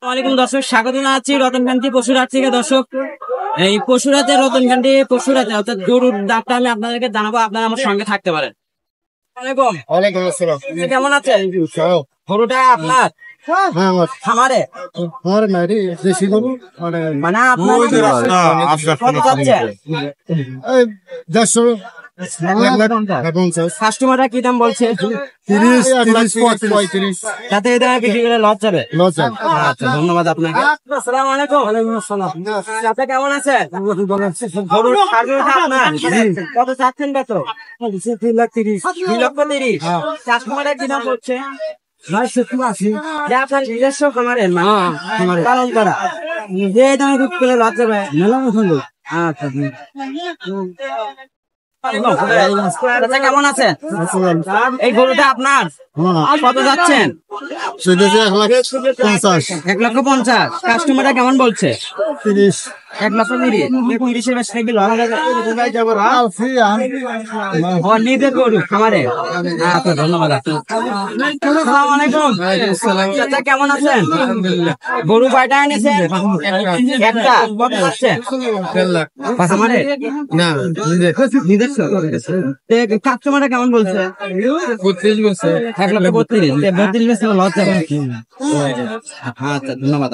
ওয়ালাইকুম দর্শক, স্বাগত জানাচ্ছি রতনকান্তি পশুরহাট থেকে। দর্শক, এই পশুরহাটের রতনকান্তি পশুরহাটে অর্থাৎ গরুর দামটা আমি আপনাদেরকে জানাবো, আপনারা আমার সঙ্গে থাকতে পারেন। ওয়ালাইকুম আসসালাম। কেমন আছেন? গরুটা আপনার খামারে? আমার নারী দেশি গরু মানে আপনার কত যাচ্ছে? 150 কাস্টমাররা কি দাম বলছে? 30 35 তাতে এই দামে বিক্রি করে লস যাবে। লজ্জা। আচ্ছা, ধন্যবাদ আপনাকে। আসসালামু আলাইকুম। আপনি কেমন আছেন? গরুর সারগুলোটা আপনার? কত চাচ্ছেন কত? 2,30,000। কাস্টমাররা কি দাম বলছে? যে আপনার নিজস্ব খামারের পালন করা, যে এই দামে বিক্রি করে লস যাবে। আচ্ছা, আচ্ছা, কেমন আছেন? এই গরুটা আপনার? কত যাচ্ছেন? 1,50,000। কাস্টমাররা কেমন বলছে? 1,30,000। বেশ নাকি লস যাবে। নিজের গরু খামারে? আচ্ছা, ধন্যবাদ। আসসালামু আলাইকুম। চাচা কেমন আছেন? গরু কয়টা এনেছেন? একটা। কত যাচ্ছে? খামারে না নিজস্ব। কাস্টমাররা কেমন বলছে? 32 বলছে। 1,32,000। 32 লস যাবে। আচ্ছা, ধন্যবাদ।